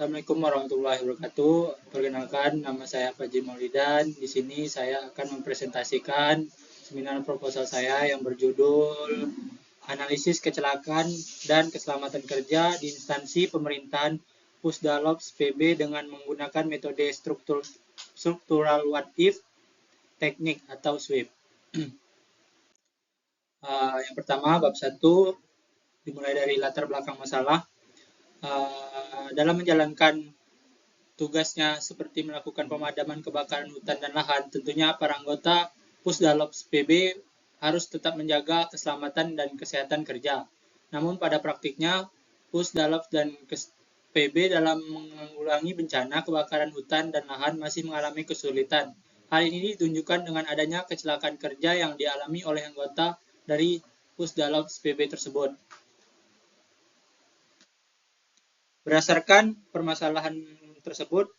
Assalamualaikum warahmatullahi wabarakatuh. Perkenalkan, nama saya Fajri Maulidan. Di sini saya akan mempresentasikan seminar proposal saya yang berjudul Analisis Kecelakaan dan Keselamatan Kerja di Instansi Pemerintahan Pusdalops PB dengan menggunakan metode struktural what if teknik atau SWIFT. Yang pertama, bab 1 dimulai dari latar belakang masalah. Dalam menjalankan tugasnya seperti melakukan pemadaman kebakaran hutan dan lahan, tentunya para anggota Pusdalops PB harus tetap menjaga keselamatan dan kesehatan kerja. Namun pada praktiknya, Pusdalops dan PB dalam menanggulangi bencana kebakaran hutan dan lahan masih mengalami kesulitan. Hal ini ditunjukkan dengan adanya kecelakaan kerja yang dialami oleh anggota dari Pusdalops PB tersebut. Berdasarkan permasalahan tersebut,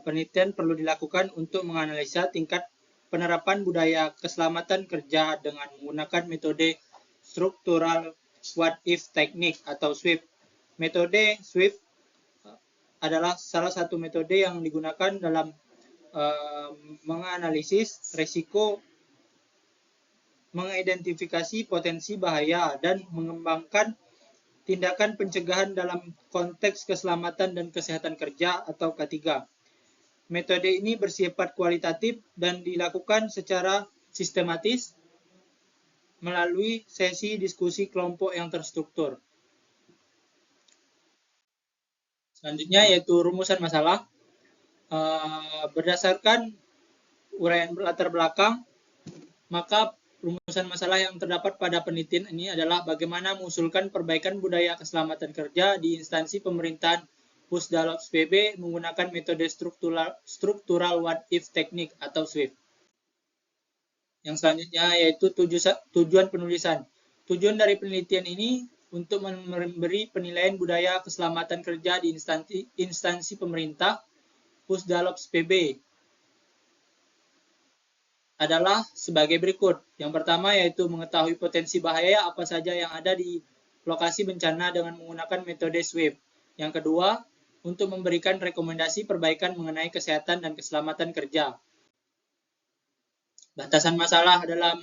penelitian perlu dilakukan untuk menganalisa tingkat penerapan budaya keselamatan kerja dengan menggunakan metode struktural what if teknik atau SWIFT. Metode SWIFT adalah salah satu metode yang digunakan dalam menganalisis risiko, mengidentifikasi potensi bahaya, dan mengembangkan tindakan pencegahan dalam konteks keselamatan dan kesehatan kerja atau K3. Metode ini bersifat kualitatif dan dilakukan secara sistematis melalui sesi diskusi kelompok yang terstruktur. Selanjutnya yaitu rumusan masalah. Berdasarkan uraian latar belakang, maka rumusan masalah yang terdapat pada penelitian ini adalah bagaimana mengusulkan perbaikan budaya keselamatan kerja di instansi pemerintahan Pusdalops PB menggunakan metode struktural what if teknik atau SWIFT. Yang selanjutnya yaitu tujuan penulisan. Tujuan dari penelitian ini untuk memberi penilaian budaya keselamatan kerja di instansi pemerintah Pusdalops PB adalah sebagai berikut. Yang pertama yaitu mengetahui potensi bahaya apa saja yang ada di lokasi bencana dengan menggunakan metode SWIFT. Yang kedua, untuk memberikan rekomendasi perbaikan mengenai kesehatan dan keselamatan kerja. Batasan masalah dalam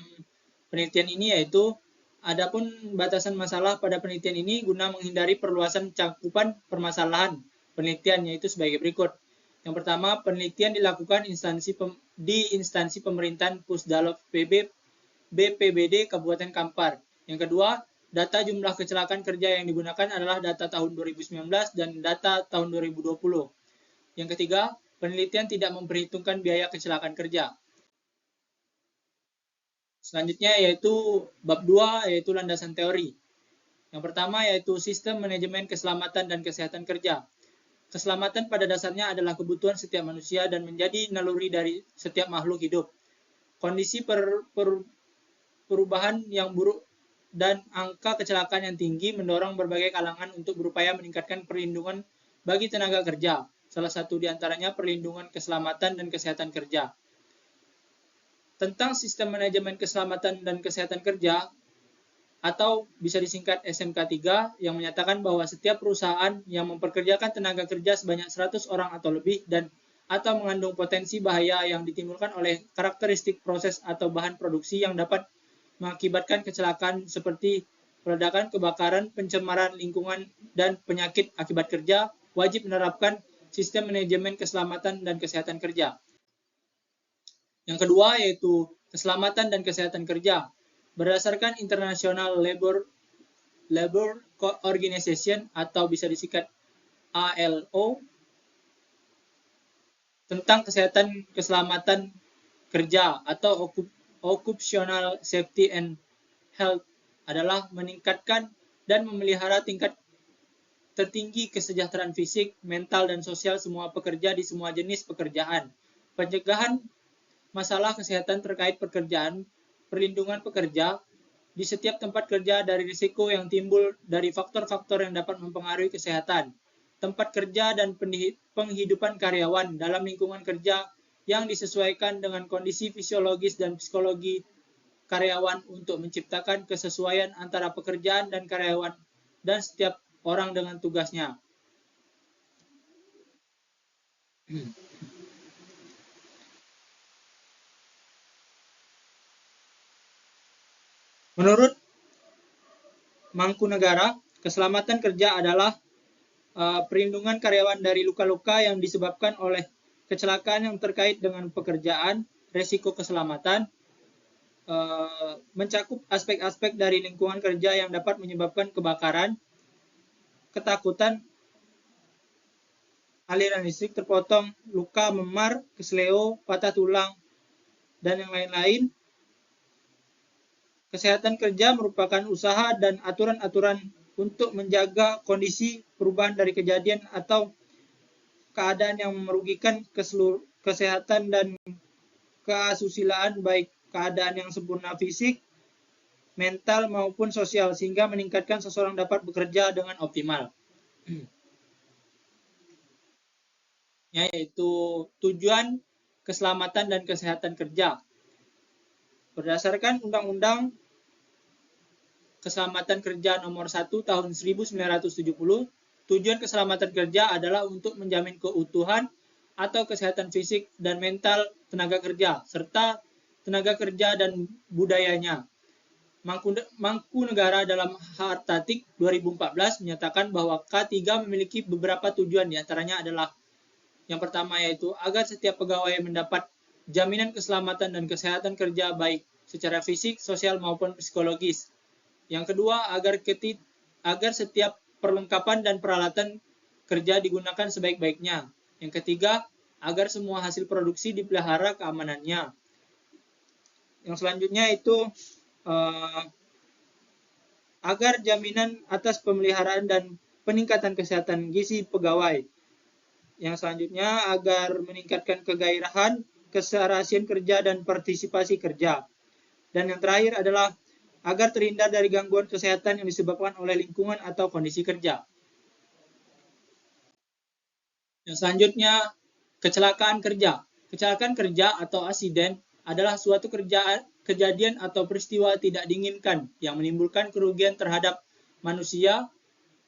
penelitian ini yaitu, adapun batasan masalah pada penelitian ini guna menghindari perluasan cakupan permasalahan penelitian yaitu sebagai berikut. Yang pertama, penelitian dilakukan di instansi pemerintahan Pusdalops PB BPBD Kabupaten Kampar. Yang kedua, data jumlah kecelakaan kerja yang digunakan adalah data tahun 2019 dan data tahun 2020. Yang ketiga, penelitian tidak memperhitungkan biaya kecelakaan kerja. Selanjutnya yaitu bab 2 yaitu landasan teori. Yang pertama yaitu sistem manajemen keselamatan dan kesehatan kerja. Keselamatan pada dasarnya adalah kebutuhan setiap manusia dan menjadi naluri dari setiap makhluk hidup. Kondisi perubahan yang buruk dan angka kecelakaan yang tinggi mendorong berbagai kalangan untuk berupaya meningkatkan perlindungan bagi tenaga kerja. Salah satu di antaranya perlindungan keselamatan dan kesehatan kerja. Tentang sistem manajemen keselamatan dan kesehatan kerja, atau bisa disingkat SMK3, yang menyatakan bahwa setiap perusahaan yang memperkerjakan tenaga kerja sebanyak 100 orang atau lebih dan atau mengandung potensi bahaya yang ditimbulkan oleh karakteristik proses atau bahan produksi yang dapat mengakibatkan kecelakaan seperti peledakan, kebakaran, pencemaran lingkungan, dan penyakit akibat kerja, wajib menerapkan sistem manajemen keselamatan dan kesehatan kerja. Yang kedua yaitu keselamatan dan kesehatan kerja. Berdasarkan International Labour Organization atau bisa disingkat ILO tentang kesehatan keselamatan kerja atau Occupational Safety and Health adalah meningkatkan dan memelihara tingkat tertinggi kesejahteraan fisik, mental, dan sosial semua pekerja di semua jenis pekerjaan. Pencegahan masalah kesehatan terkait pekerjaan, perlindungan pekerja di setiap tempat kerja dari risiko yang timbul dari faktor-faktor yang dapat mempengaruhi kesehatan, tempat kerja dan penghidupan karyawan dalam lingkungan kerja yang disesuaikan dengan kondisi fisiologis dan psikologi karyawan untuk menciptakan kesesuaian antara pekerjaan dan karyawan dan setiap orang dengan tugasnya. Menurut Mangkunegara, keselamatan kerja adalah perlindungan karyawan dari luka-luka yang disebabkan oleh kecelakaan yang terkait dengan pekerjaan, resiko keselamatan, mencakup aspek-aspek dari lingkungan kerja yang dapat menyebabkan kebakaran, ketakutan, aliran listrik terpotong, luka memar, kesleo, patah tulang, dan yang lain-lain. Kesehatan kerja merupakan usaha dan aturan-aturan untuk menjaga kondisi perubahan dari kejadian atau keadaan yang merugikan kesehatan dan keasusilaan, baik keadaan yang sempurna fisik, mental, maupun sosial, sehingga meningkatkan seseorang dapat bekerja dengan optimal. Yaitu tujuan keselamatan dan kesehatan kerja. Berdasarkan Undang-Undang Keselamatan Kerja Nomor 1 Tahun 1970, tujuan keselamatan kerja adalah untuk menjamin keutuhan atau kesehatan fisik dan mental tenaga kerja, serta tenaga kerja dan budayanya. Mangkunegara dalam Hartatik 2014 menyatakan bahwa K3 memiliki beberapa tujuan, diantaranya adalah yang pertama yaitu agar setiap pegawai mendapat jaminan keselamatan dan kesehatan kerja baik secara fisik, sosial maupun psikologis. Yang kedua, agar setiap perlengkapan dan peralatan kerja digunakan sebaik-baiknya. Yang ketiga, agar semua hasil produksi dipelihara keamanannya. Yang selanjutnya itu agar jaminan atas pemeliharaan dan peningkatan kesehatan gizi pegawai. Yang selanjutnya agar meningkatkan kegairahan, keserasian kerja dan partisipasi kerja. Dan yang terakhir adalah agar terhindar dari gangguan kesehatan yang disebabkan oleh lingkungan atau kondisi kerja. Yang selanjutnya, kecelakaan kerja. Kecelakaan kerja atau asiden adalah suatu kejadian atau peristiwa tidak diinginkan yang menimbulkan kerugian terhadap manusia,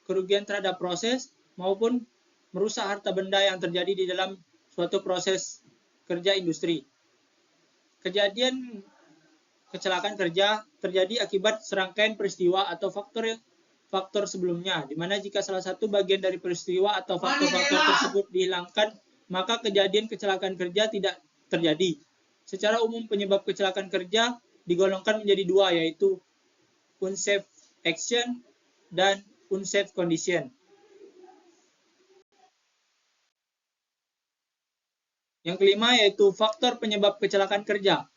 kerugian terhadap proses, maupun merusak harta benda yang terjadi di dalam suatu proses kerja industri. Kejadian kecelakaan kerja terjadi akibat serangkaian peristiwa atau faktor sebelumnya, di mana jika salah satu bagian dari peristiwa atau faktor-faktor tersebut dihilangkan, maka kejadian kecelakaan kerja tidak terjadi. Secara umum penyebab kecelakaan kerja digolongkan menjadi dua, yaitu unsafe action dan unsafe condition. Yang kelima yaitu faktor penyebab kecelakaan kerja.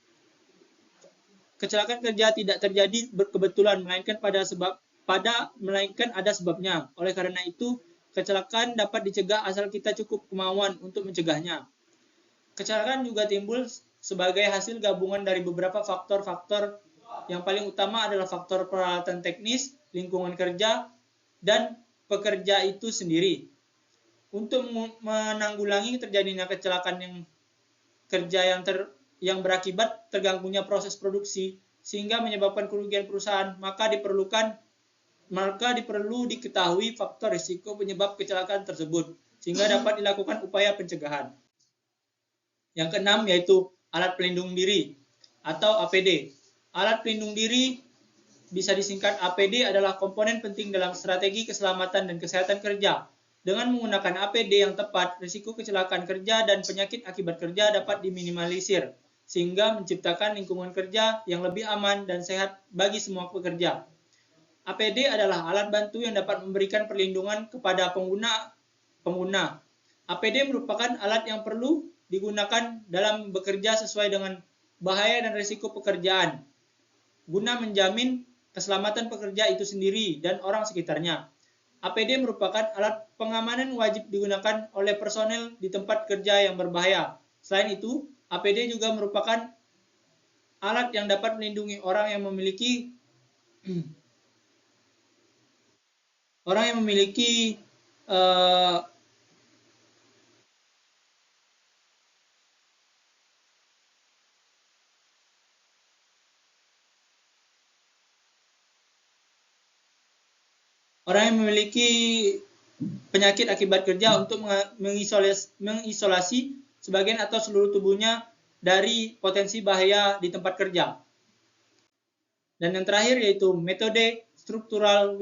Kecelakaan kerja tidak terjadi kebetulan, melainkan melainkan ada sebabnya. Oleh karena itu, kecelakaan dapat dicegah asal kita cukup kemauan untuk mencegahnya. Kecelakaan juga timbul sebagai hasil gabungan dari beberapa faktor-faktor. Yang paling utama adalah faktor peralatan teknis, lingkungan kerja, dan pekerja itu sendiri. Untuk menanggulangi terjadinya kecelakaan yang berakibat terganggunya proses produksi sehingga menyebabkan kerugian perusahaan, maka diperlu diketahui faktor risiko penyebab kecelakaan tersebut sehingga dapat dilakukan upaya pencegahan. Yang keenam yaitu alat pelindung diri atau APD. Alat pelindung diri bisa disingkat APD adalah komponen penting dalam strategi keselamatan dan kesehatan kerja. Dengan menggunakan APD yang tepat, risiko kecelakaan kerja dan penyakit akibat kerja dapat diminimalisir, sehingga menciptakan lingkungan kerja yang lebih aman dan sehat bagi semua pekerja. APD adalah alat bantu yang dapat memberikan perlindungan kepada pengguna. APD merupakan alat yang perlu digunakan dalam bekerja sesuai dengan bahaya dan risiko pekerjaan, guna menjamin keselamatan pekerja itu sendiri dan orang sekitarnya. APD merupakan alat pengamanan wajib digunakan oleh personel di tempat kerja yang berbahaya. Selain itu, APD juga merupakan alat yang dapat melindungi orang yang memiliki penyakit akibat kerja untuk mengisolasi sebagian atau seluruh tubuhnya dari potensi bahaya di tempat kerja. Dan yang terakhir yaitu metode structural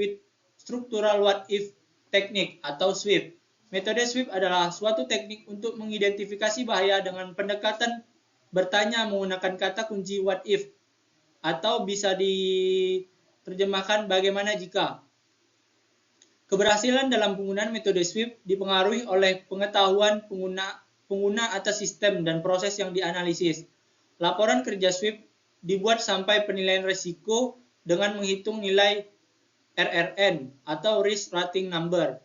what if technique atau SWIFT. Metode SWIFT adalah suatu teknik untuk mengidentifikasi bahaya dengan pendekatan bertanya menggunakan kata kunci what if, atau bisa diterjemahkan bagaimana jika. Keberhasilan dalam penggunaan metode SWIFT dipengaruhi oleh pengetahuan pengguna atas sistem dan proses yang dianalisis. Laporan kerja SWIFT dibuat sampai penilaian risiko dengan menghitung nilai RRN atau Risk Rating Number.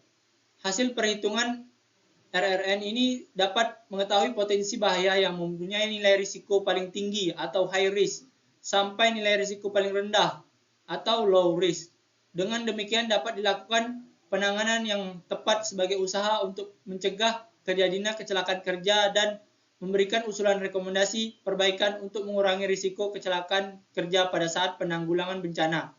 Hasil perhitungan RRN ini dapat mengetahui potensi bahaya yang mempunyai nilai risiko paling tinggi atau high risk sampai nilai risiko paling rendah atau low risk. Dengan demikian dapat dilakukan penanganan yang tepat sebagai usaha untuk mencegah terjadinya kecelakaan kerja dan memberikan usulan rekomendasi perbaikan untuk mengurangi risiko kecelakaan kerja pada saat penanggulangan bencana.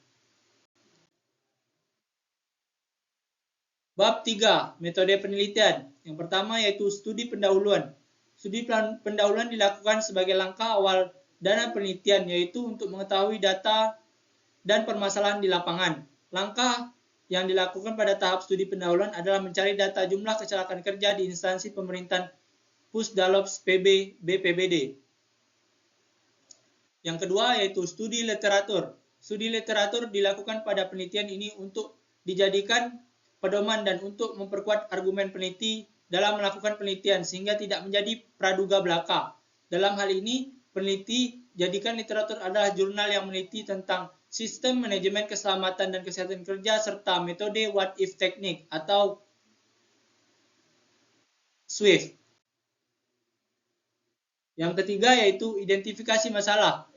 Bab 3. Metode penelitian. Yang pertama yaitu studi pendahuluan. Studi pendahuluan dilakukan sebagai langkah awal dana penelitian, yaitu untuk mengetahui data dan permasalahan di lapangan. Langkah yang dilakukan pada tahap studi pendahuluan adalah mencari data jumlah kecelakaan kerja di instansi pemerintahan Pusdalops PB BPBD. Yang kedua yaitu studi literatur. Studi literatur dilakukan pada penelitian ini untuk dijadikan pedoman dan untuk memperkuat argumen peneliti dalam melakukan penelitian sehingga tidak menjadi praduga belaka. Dalam hal ini, peneliti jadikan literatur adalah jurnal yang meneliti tentang sistem manajemen keselamatan dan kesehatan kerja serta metode what if teknik atau SWIFT. Yang ketiga yaitu identifikasi masalah.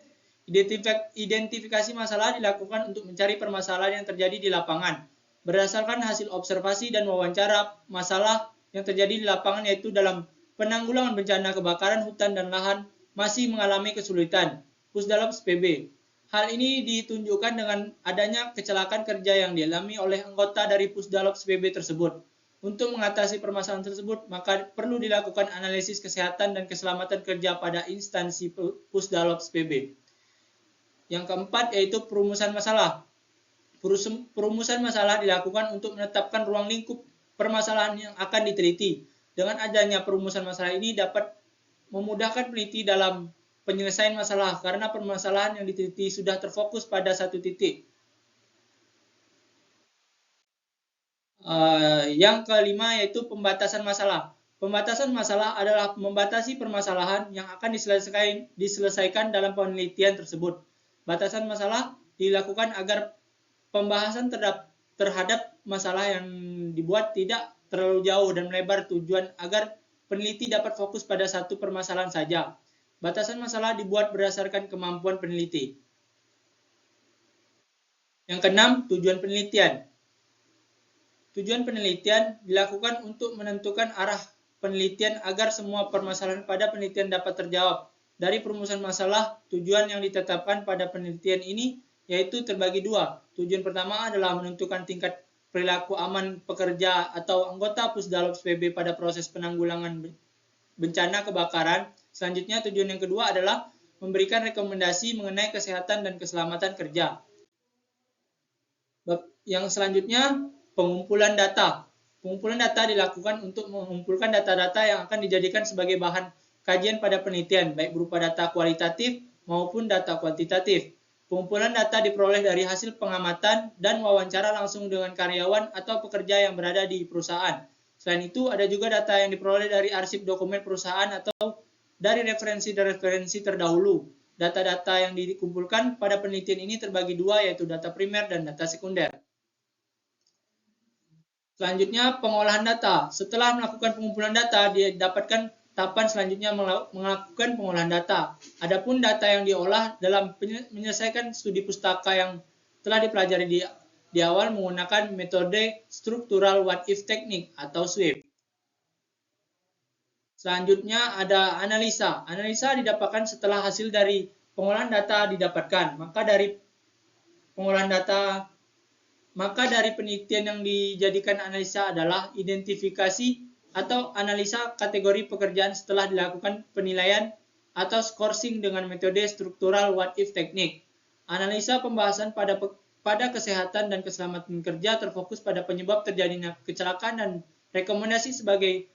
Identifikasi masalah dilakukan untuk mencari permasalahan yang terjadi di lapangan. Berdasarkan hasil observasi dan wawancara, masalah yang terjadi di lapangan yaitu dalam penanggulangan bencana kebakaran hutan dan lahan masih mengalami kesulitan. Pusdalops PB. Hal ini ditunjukkan dengan adanya kecelakaan kerja yang dialami oleh anggota dari Pusdalops PB tersebut. Untuk mengatasi permasalahan tersebut, maka perlu dilakukan analisis kesehatan dan keselamatan kerja pada instansi Pusdalops PB. Yang keempat yaitu perumusan masalah. Perumusan masalah dilakukan untuk menetapkan ruang lingkup permasalahan yang akan diteliti. Dengan adanya perumusan masalah ini dapat memudahkan peneliti dalam penyelesaian masalah karena permasalahan yang diteliti sudah terfokus pada satu titik. Yang kelima yaitu pembatasan masalah. Pembatasan masalah adalah membatasi permasalahan yang akan diselesaikan dalam penelitian tersebut. Batasan masalah dilakukan agar pembahasan terhadap masalah yang dibuat tidak terlalu jauh dan melebar tujuan agar peneliti dapat fokus pada satu permasalahan saja. Batasan masalah dibuat berdasarkan kemampuan peneliti. Yang keenam, tujuan penelitian. Tujuan penelitian dilakukan untuk menentukan arah penelitian agar semua permasalahan pada penelitian dapat terjawab. Dari perumusan masalah, tujuan yang ditetapkan pada penelitian ini yaitu terbagi dua. Tujuan pertama adalah menentukan tingkat perilaku aman pekerja atau anggota Pusdalops PB pada proses penanggulangan bencana kebakaran. Selanjutnya, tujuan yang kedua adalah memberikan rekomendasi mengenai kesehatan dan keselamatan kerja. Yang selanjutnya, pengumpulan data. Pengumpulan data dilakukan untuk mengumpulkan data-data yang akan dijadikan sebagai bahan kajian pada penelitian, baik berupa data kualitatif maupun data kuantitatif. Pengumpulan data diperoleh dari hasil pengamatan dan wawancara langsung dengan karyawan atau pekerja yang berada di perusahaan. Selain itu, ada juga data yang diperoleh dari arsip dokumen perusahaan atau dari referensi terdahulu. Data-data yang dikumpulkan pada penelitian ini terbagi dua, yaitu data primer dan data sekunder. Selanjutnya, pengolahan data. Setelah melakukan pengumpulan data, didapatkan tahapan selanjutnya melakukan pengolahan data. Adapun data yang diolah dalam menyelesaikan studi pustaka yang telah dipelajari di awal menggunakan metode structural what if teknik atau SWIFT. Selanjutnya ada analisa. Analisa didapatkan setelah hasil dari pengolahan data didapatkan. Maka dari pengolahan data Maka dari penelitian yang dijadikan analisa adalah identifikasi atau analisa kategori pekerjaan setelah dilakukan penilaian atau scoring dengan metode struktural what if teknik. Analisa pembahasan pada kesehatan dan keselamatan kerja terfokus pada penyebab terjadinya kecelakaan dan rekomendasi sebagai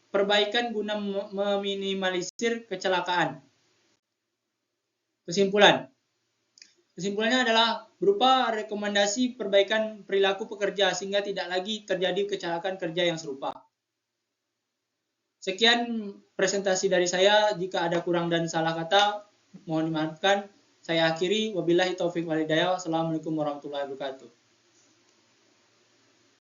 perbaikan guna meminimalisir kecelakaan. Kesimpulannya adalah berupa rekomendasi perbaikan perilaku pekerja sehingga tidak lagi terjadi kecelakaan kerja yang serupa. Sekian presentasi dari saya. Jika ada kurang dan salah kata, mohon dimaafkan. Saya akhiri. Wabillahi taufiq wal hidayah. Wassalamualaikum warahmatullahi wabarakatuh.